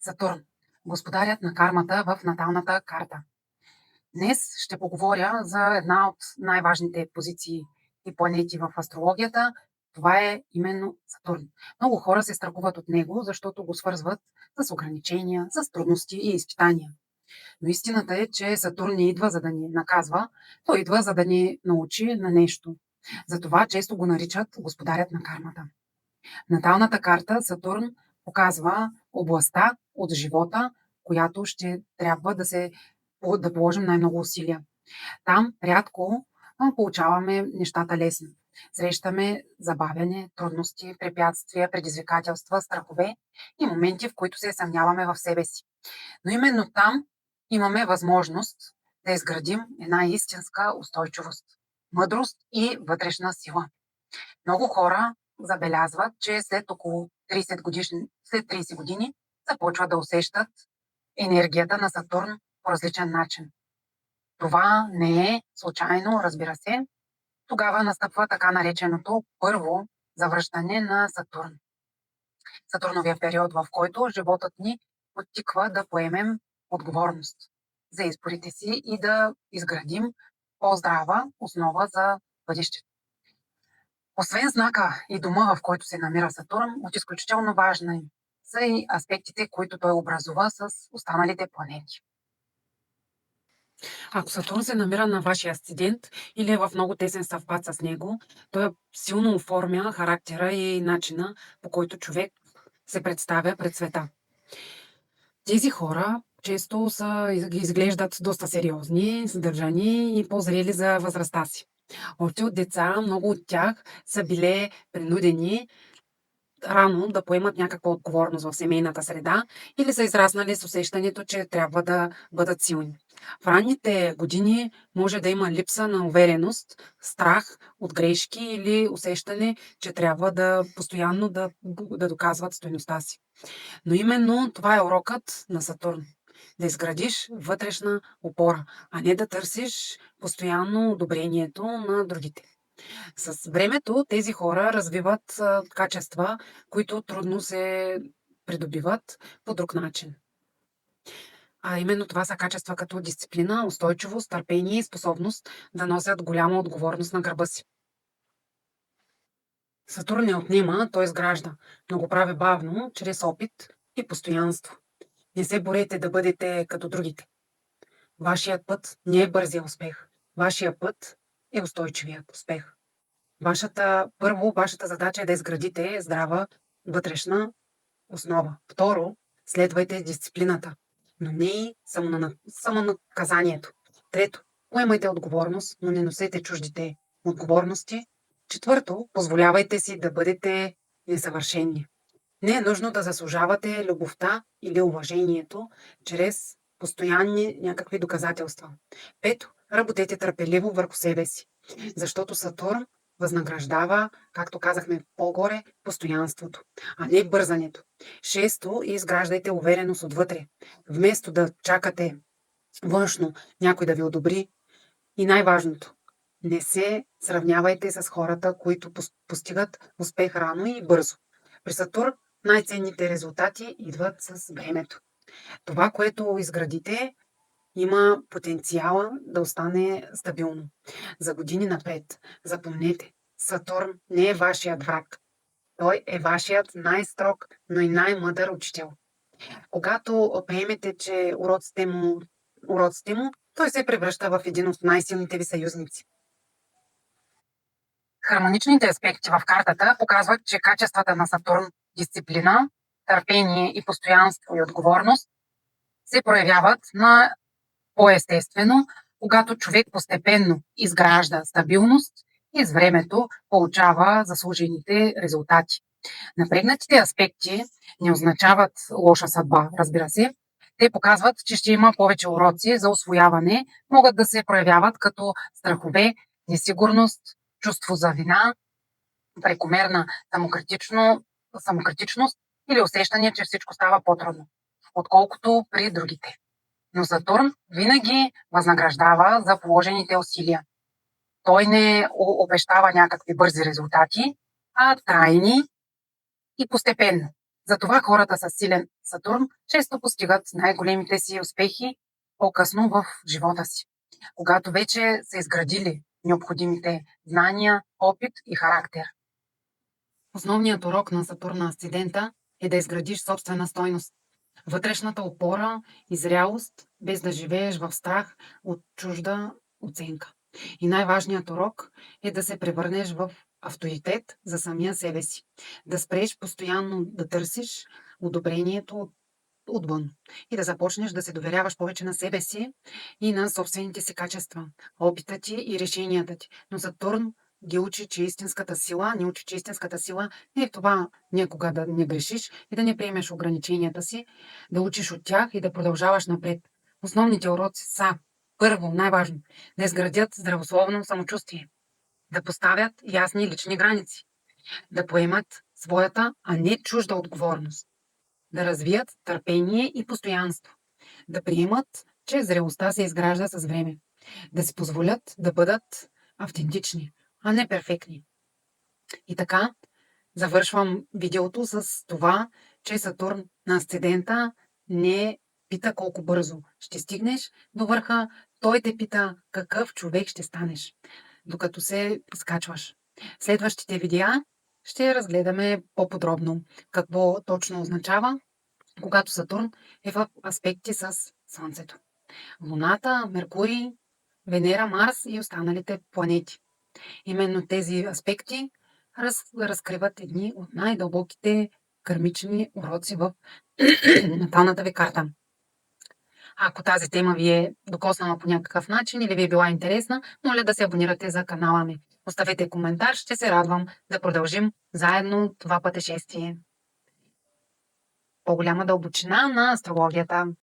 Сатурн, господарят на кармата в наталната карта. Днес ще поговоря за една от най-важните позиции и планети в астрологията. Това е именно Сатурн. Много хора се страхуват от него, защото го свързват с ограничения, с трудности и изпитания. Но истината е, че Сатурн не идва за да ни наказва, той идва за да ни научи на нещо. Затова често го наричат господарят на кармата. Наталната карта Сатурн показва областта от живота, която ще трябва да положим най-много усилия. Там рядко получаваме нещата лесно. Срещаме забавяне, трудности, препятствия, предизвикателства, страхове и моменти, в които се съмняваме в себе си. Но именно там имаме възможност да изградим една истинска устойчивост, мъдрост и вътрешна сила. Много хора забелязват, че след 30 години започват да усещат енергията на Сатурн по различен начин. Това не е случайно, разбира се. Тогава настъпва така нареченото първо завръщане на Сатурн. Сатурновия период, в който животът ни подтиква да поемем отговорност за изборите си и да изградим по-здрава основа за бъдещето. Освен знака и дома, в който се намира Сатурн, от изключително важни са и аспектите, които той образува с останалите планети. Ако Сатурн се намира на вашия асцендент или е в много тесен съвпад с него, той силно оформя характера и начина, по който човек се представя пред света. Тези хора често ги изглеждат доста сериозни, съдържани и по-зрели за възрастта си. Още от деца много от тях са били принудени рано да поемат някаква отговорност в семейната среда или са израснали с усещането, че трябва да бъдат силни. В ранните години може да има липса на увереност, страх от грешки или усещане, че трябва постоянно да доказват стойността си. Но именно това е урокът на Сатурн. Да изградиш вътрешна опора, а не да търсиш постоянно одобрението на другите. С времето тези хора развиват качества, които трудно се придобиват по друг начин. А именно това са качества като дисциплина, устойчивост, търпение и способност да носят голяма отговорност на гърба си. Сатурн не отнема, той изгражда, но го прави бавно, чрез опит и постоянство. Не се борете да бъдете като другите. Вашият път не е бързия успех. Вашият път е устойчивият успех. Вашата задача е да изградите здрава вътрешна основа. Второ, следвайте дисциплината, но не и самонаказанието. Трето, поемайте отговорност, но не носете чуждите отговорности. Четвърто, позволявайте си да бъдете несъвършени. Не е нужно да заслужавате любовта или уважението чрез постоянни някакви доказателства. Пето, работете търпеливо върху себе си, защото Сатурн възнаграждава, както казахме по-горе, постоянството, а не бързането. Шесто, изграждайте увереност отвътре. Вместо да чакате външно някой да ви одобри. И най-важното, не се сравнявайте с хората, които постигат успех рано и бързо. При Сатурн най-ценните резултати идват с времето. Това, което изградите, има потенциала да остане стабилно за години напред. Запомнете, Сатурн не е вашият враг. Той е вашият най-строг, но и най-мъдър учител. Когато приемете, че уроците му, той се превръща в един от най-силните ви съюзници. Хармоничните аспекти в картата показват, че качествата на Сатурн – дисциплина, търпение и постоянство и отговорност се проявяват на по-естествено, когато човек постепенно изгражда стабилност и с времето получава заслужените резултати. Напрегнатите аспекти не означават лоша съдба, разбира се. Те показват, че ще има повече уроци за усвояване, могат да се проявяват като страхове, несигурност, чувство за вина, прекомерна самокритичност или усещане, че всичко става по-трудно, отколкото при другите. Но Сатурн винаги възнаграждава за положените усилия. Той не обещава някакви бързи резултати, а трайни и постепенно. Затова хората с силен Сатурн често постигат най-големите си успехи по-късно в живота си, когато вече са изградили необходимите знания, опит и характер. Основният урок на Сатурна асцендента е да изградиш собствена стойност, вътрешната опора и зрялост, без да живееш в страх от чужда оценка. И най-важният урок е да се превърнеш в авторитет за самия себе си. Да спреш постоянно да търсиш одобрението отвън и да започнеш да се доверяваш повече на себе си и на собствените си качества, опита ти и решенията ти. Но Сатурн ги учи, че истинската сила, ни учи, че истинската сила не е в това някога да не грешиш и да не приемеш ограниченията си, да учиш от тях и да продължаваш напред. Основните уроци са: първо, най-важно, да изградят здравословно самочувствие, да поставят ясни лични граници, да поемат своята, а не чужда отговорност, да развият търпение и постоянство, да приемат, че зрелостта се изгражда с време, да си позволят да бъдат автентични, а не перфектни. И така, завършвам видеото с това, че Сатурн на асцендента не пита колко бързо ще стигнеш до върха, той те пита какъв човек ще станеш, докато се скачваш. В следващите видеа ще разгледаме по-подробно какво точно означава, когато Сатурн е в аспекти с Слънцето, Луната, Меркурий, Венера, Марс и останалите планети. Именно тези аспекти разкриват едни от най-дълбоките кармични уроци в наталната ви карта. Ако тази тема ви е докоснала по някакъв начин или ви е била интересна, моля да се абонирате за канала ми. Оставете коментар, ще се радвам да продължим заедно това пътешествие. По-голяма дълбочина на астрологията.